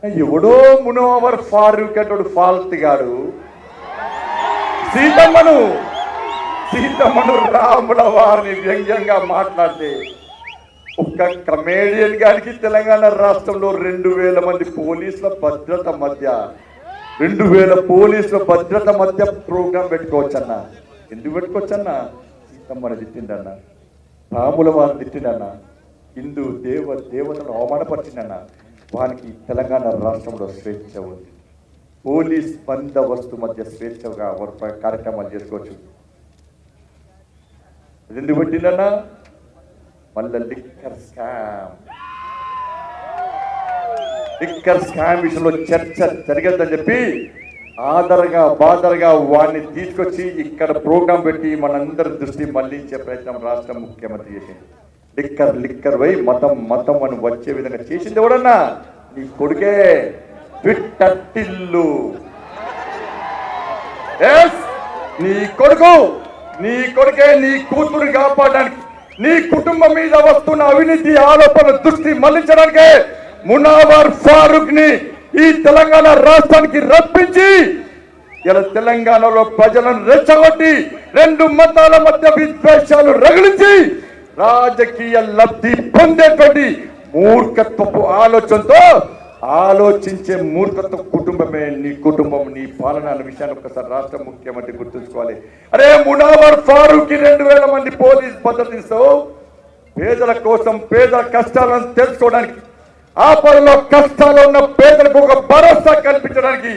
ఎవడో మునవర్ ఫారూక్ అతడు ఫాల్ట్ గాడు సీతమ్మను రాముల వారిని వ్యంగ్యంగా మాట్లాడితే ఒక్క కమేడియన్ గారికి తెలంగాణ రాష్ట్రంలో 2000 మంది పోలీసుల భద్రత మధ్య 2000 పోలీసుల భద్రత మధ్య ప్రోగ్రాం పెట్టుకోవచ్చన్నా. ఎందుకు పెట్టుకోవచ్చన్నా? సీతమ్మని తిట్టిండన్నా, రాముల వారిని తిట్టిండన్నా, హిందూ దేవతను అవమానపరిచిందన్నా. వానికి తెలంగాణ రాష్ట్రంలో స్వేచ్ఛ ఉంది. పోలీస్ బందోబస్తు మధ్య స్వేచ్ఛగా కార్యక్రమాలు చేసుకోవచ్చు. ఎందుకు పెట్టిందన్నా? మళ్ళీ లిక్కర్ స్కామ్ విషయంలో చర్చ జరగద్దని చెప్పి బాదరగా వాడిని తీసుకొచ్చి ఇక్కడ ప్రోగ్రాం పెట్టి మనందరి దృష్టి మళ్లించే ప్రయత్నం రాష్ట్ర ముఖ్యమంత్రి చేసింది. లిక్కర్ వై మతం అని వచ్చే విధంగా చేసింది ఎవడన్నా? నీ కొడుకే పిట్టటిల్లు. నీ కొడుకే నీ కూతురు కాపాడడానికి, నీ కుటుంబం మీద వస్తున్న అవినీతి ఆరోపణ దృష్టి మళ్లించడానికే మునవర్ ఫారూక్ ని ఈ తెలంగాణ రాష్ట్రానికి రప్పించి ఇలా తెలంగాణలో ప్రజలను రెచ్చగొట్టి 2 మతాల మధ్య విద్వేషాలు రగిలించి రాజకీయ లబ్ధి పొందేటువంటి మూర్ఖత్వపు ఆలోచనతో ఆలోచించే మూర్ఖత్వ కుటుంబమే నీ కుటుంబం, నీ పాలన అన్న విషయాన్ని ఒక్కసారి రాష్ట్ర ముఖ్యమంత్రి గుర్తుంచుకోవాలి. అరే మునవర్ ఫారూక్ 2000 మంది పోలీస్ భద్రతతో పేదల కోసం, పేదల కష్టాలను తెలుసుకోవడానికి, ఆపదలో కష్టాలు ఉన్న పేదలకు ఒక భరోసా కల్పించడానికి,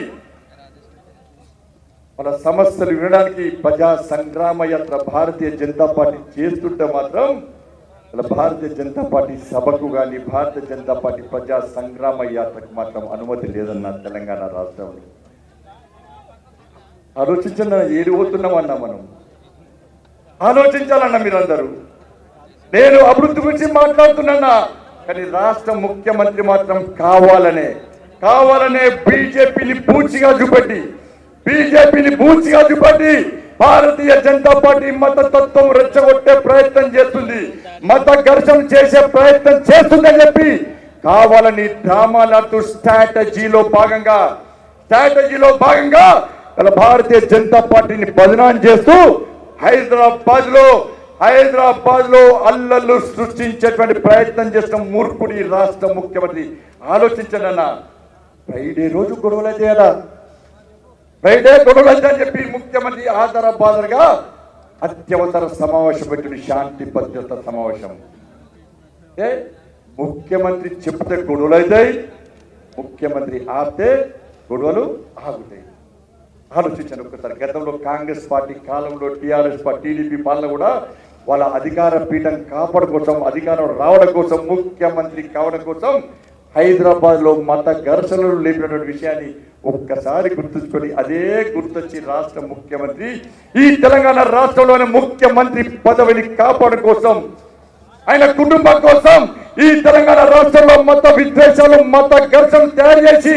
మన సమస్యలు వినడానికి ప్రజా సంగ్రామ యాత్ర భారతీయ జనతా పార్టీ చేస్తుంటే మాత్రం భారతీయ జనతా పార్టీ సభకు కానీ, భారతీయ జనతా పార్టీ ప్రజా సంగ్రామ యాత్రకు మాత్రం అనుమతి లేదన్న తెలంగాణ రాష్ట్రంలో. ఆలోచించండి, ఏడు పోతున్నామన్నా మనం ఆలోచించాలన్నా మీరందరూ. నేను అభివృద్ధి గురించి మాట్లాడుతున్నా, కానీ రాష్ట్ర ముఖ్యమంత్రి మాత్రం కావాలనే బీజేపీని పూర్తిగా చూపెట్టి భారతీయ జనతా పార్టీ మతతత్వం రెచ్చగొట్టే ప్రయత్నం చేస్తుంది, మత ఘర్షణ చేసే ప్రయత్నం చేస్తుందని చెప్పి కావాలని డ్రామాలాడుతూ స్ట్రాటజీలో భాగంగా భారతీయ జనతా పార్టీని బదనాం చేస్తూ హైదరాబాద్ లో అల్లర్లు సృష్టించేటువంటి ప్రయత్నం చేసిన మూర్ఖుడి రాష్ట్ర ముఖ్యమంత్రి. ఆలోచించండి అన్న, ఫ్రైడే రోజు గొడవలు చేయాలా? అని చెప్పి ముఖ్యమంత్రి బాదరగా అత్యవసర సమావేశం పెట్టిన శాంతి భద్రత సమావేశం. ముఖ్యమంత్రి చెప్తే గొడవలు అవుతాయి, ముఖ్యమంత్రి ఆపితే గొడవలు ఆగుతాయి. ఆలోచించండి ఒక్కసారి. గతంలో కాంగ్రెస్ పార్టీ కాలంలో టీఆర్ఎస్ పార్టీ, టీడీపీ పాలన కూడా వాళ్ళ అధికార పీఠం కాపాడు కోసం, అధికారం రావడం కోసం, ముఖ్యమంత్రి కావడం కోసం హైదరాబాద్ లో మత ఘర్షణలు లేపినటువంటి విషయాన్ని ఒక్కసారి గుర్తుంచుకొని అదే గుర్తొచ్చి రాష్ట్ర ముఖ్యమంత్రి ఈ తెలంగాణ రాష్ట్రంలోని ముఖ్యమంత్రి పదవిని కాపాడు కోసం, ఆయన కుటుంబం కోసం ఈ తెలంగాణ రాష్ట్రంలో మత విద్వేషాలు, మత ఘర్షణలు తయారు చేసి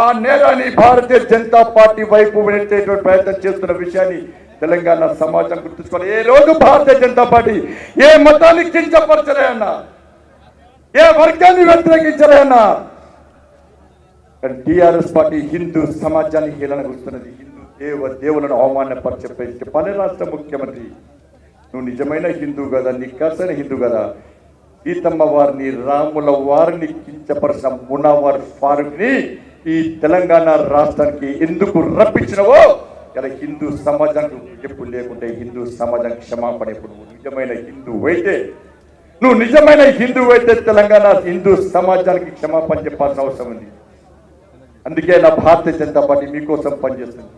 ఆ నేరాన్ని భారతీయ జనతా పార్టీ వైపు వెళ్ళేటువంటి ప్రయత్నం చేస్తున్న విషయాన్ని తెలంగాణ సమాజం గుర్తుంచుకోవాలి. ఏ రోజు భారతీయ జనతా పార్టీ ఏ మతాన్ని కించపరచలే అన్నా, ఏ వర్గాన్ని వ్యతిరేకించలే అన్నా. టిఆర్ఎస్ పార్టీ హిందూ సమాజాన్ని హేళన గుర్తున్నది, హిందూ దేవులను అవమానపరిచే పని. రాష్ట్ర ముఖ్యమంత్రి, నువ్వు నిజమైన హిందూ కదా, నిక్కసైన హిందూ కదా, సీతమ్మ వారిని, రాముల వారిని కించపరిచిన మునవర్ ఫారూక్ ని ఈ తెలంగాణ రాష్ట్రానికి ఎందుకు రప్పించినవో ఇలా హిందూ సమాజానికి ఎప్పుడు లేకుంటే హిందూ సమాజానికి క్షమాపణ ఎప్పుడు. నువ్వు నిజమైన హిందూ అయితే తెలంగాణ హిందూ సమాజానికి క్షమాపణ చెప్పాల్సిన అవసరం ఉంది. అందుకే నా భారతీయ జనతా పార్టీ మీకోసం పనిచేస్తుంది.